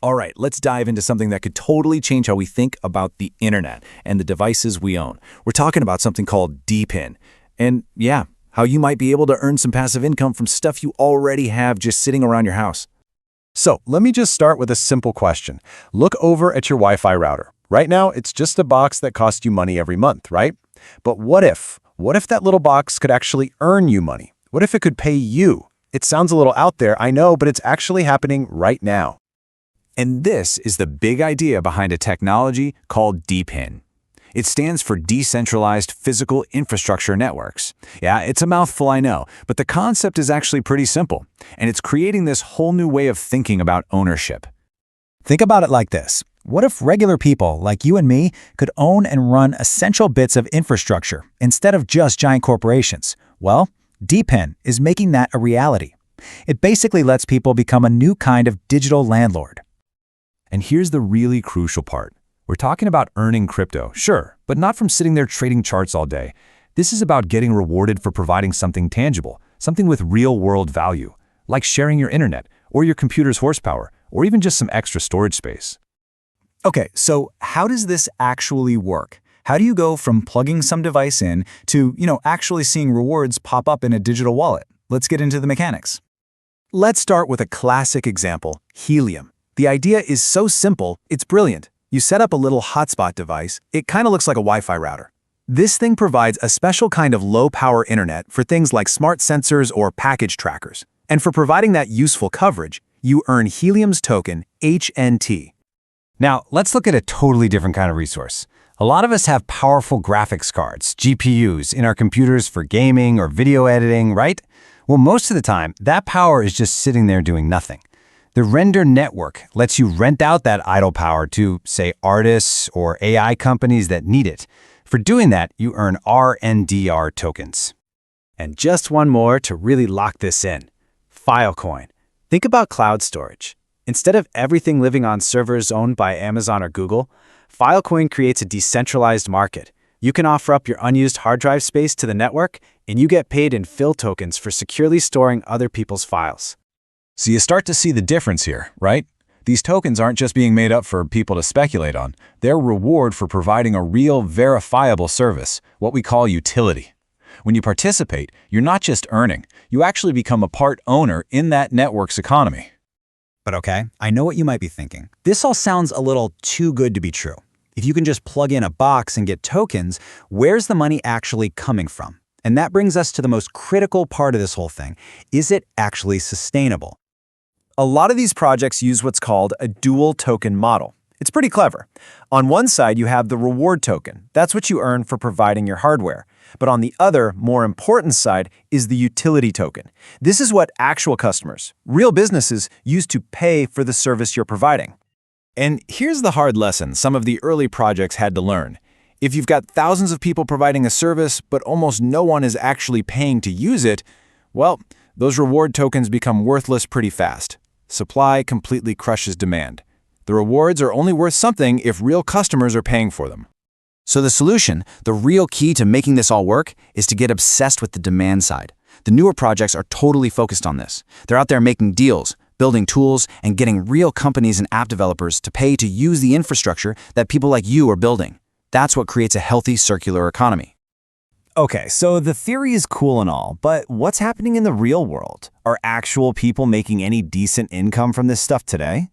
All right, let's dive into something that could totally change how we think about the internet and the devices we own. We're talking about something called DePIN. And yeah, how you might be able to earn some passive income from stuff you already have just sitting around your house. So let me just start with a simple question. Look over at your Wi-Fi router. Right now, it's just a box that costs you money every month, right? But what if that little box could actually earn you money? What if it could pay you? It sounds a little out there, I know, but it's actually happening right now. And this is the big idea behind a technology called DePIN. It stands for Decentralized Physical Infrastructure Networks. Yeah, it's a mouthful, I know, but the concept is actually pretty simple, and it's creating this whole new way of thinking about ownership. Think about it like this. What if regular people like you and me could own and run essential bits of infrastructure instead of just giant corporations? Well, DePIN is making that a reality. It basically lets people become a new kind of digital landlord. And here's the really crucial part. We're talking about earning crypto, sure, but not from sitting there trading charts all day. This is about getting rewarded for providing something tangible, something with real-world value, like sharing your internet, or your computer's horsepower, or even just some extra storage space. Okay, so how does this actually work? How do you go from plugging some device in to, actually seeing rewards pop up in a digital wallet? Let's get into the mechanics. Let's start with a classic example, Helium. The idea is so simple, it's brilliant. You set up a little hotspot device. It kind of looks like a Wi-Fi router. This thing provides a special kind of low-power internet for things like smart sensors or package trackers. And for providing that useful coverage, you earn Helium's token, HNT. Now, let's look at a totally different kind of resource. A lot of us have powerful graphics cards, GPUs, in our computers for gaming or video editing, right? Well, most of the time, that power is just sitting there doing nothing. The Render Network lets you rent out that idle power to, say, artists or AI companies that need it. For doing that, you earn RNDR tokens. And just one more to really lock this in. Filecoin. Think about cloud storage. Instead of everything living on servers owned by Amazon or Google, Filecoin creates a decentralized market. You can offer up your unused hard drive space to the network, and you get paid in FIL tokens for securely storing other people's files. So you start to see the difference here, right? These tokens aren't just being made up for people to speculate on. They're reward for providing a real, verifiable service, what we call utility. When you participate, you're not just earning, you actually become a part owner in that network's economy. But okay, I know what you might be thinking. This all sounds a little too good to be true. If you can just plug in a box and get tokens, where's the money actually coming from? And that brings us to the most critical part of this whole thing. Is it actually sustainable? A lot of these projects use what's called a dual token model. It's pretty clever. On one side, you have the reward token. That's what you earn for providing your hardware. But on the other, more important side is the utility token. This is what actual customers, real businesses, use to pay for the service you're providing. And here's the hard lesson some of the early projects had to learn. If you've got thousands of people providing a service, but almost no one is actually paying to use it, well, those reward tokens become worthless pretty fast. Supply completely crushes demand. The rewards are only worth something if real customers are paying for them. So the solution, the real key to making this all work, is to get obsessed with the demand side. The newer projects are totally focused on this. They're out there making deals, building tools, and getting real companies and app developers to pay to use the infrastructure that people like you are building. That's what creates a healthy circular economy. Okay, so the theory is cool and all, but what's happening in the real world? Are actual people making any decent income from this stuff today?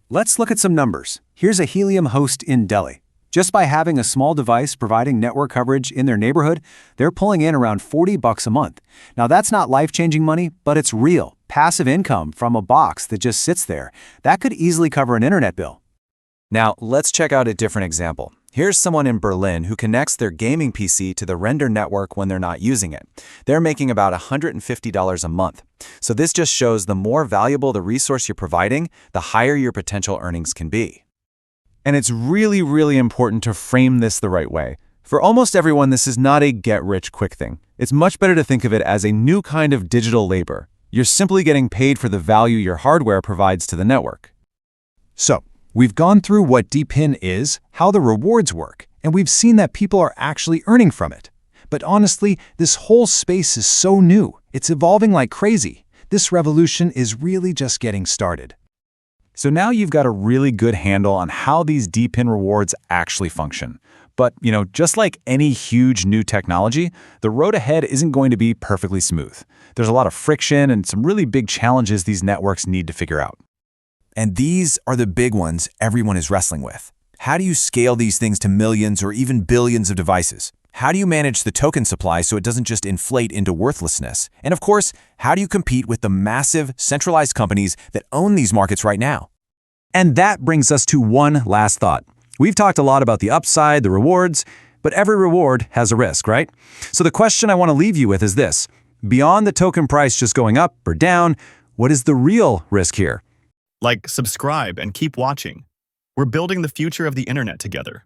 Let's look at some numbers. Here's a Helium host in Delhi. Just by having a small device providing network coverage in their neighborhood, they're pulling in around $40 a month. Now that's not life-changing money, but it's real, passive income from a box that just sits there. That could easily cover an internet bill. Now let's check out a different example. Here's someone in Berlin who connects their gaming PC to the Render network when they're not using it. They're making about $150 a month. So this just shows the more valuable the resource you're providing, the higher your potential earnings can be. And it's really, really important to frame this the right way. For almost everyone, this is not a get-rich-quick thing. It's much better to think of it as a new kind of digital labor. You're simply getting paid for the value your hardware provides to the network. So, we've gone through what DePIN is, how the rewards work, and we've seen that people are actually earning from it. But honestly, this whole space is so new. It's evolving like crazy. This revolution is really just getting started. So now you've got a really good handle on how these DePIN rewards actually function. But, just like any huge new technology, the road ahead isn't going to be perfectly smooth. There's a lot of friction and some really big challenges these networks need to figure out. And these are the big ones everyone is wrestling with. How do you scale these things to millions or even billions of devices? How do you manage the token supply so it doesn't just inflate into worthlessness? And of course, how do you compete with the massive, centralized companies that own these markets right now? And that brings us to one last thought. We've talked a lot about the upside, the rewards, but every reward has a risk, right? So the question I want to leave you with is this. Beyond the token price just going up or down, what is the real risk here? Like, subscribe and keep watching. We're building the future of the internet together.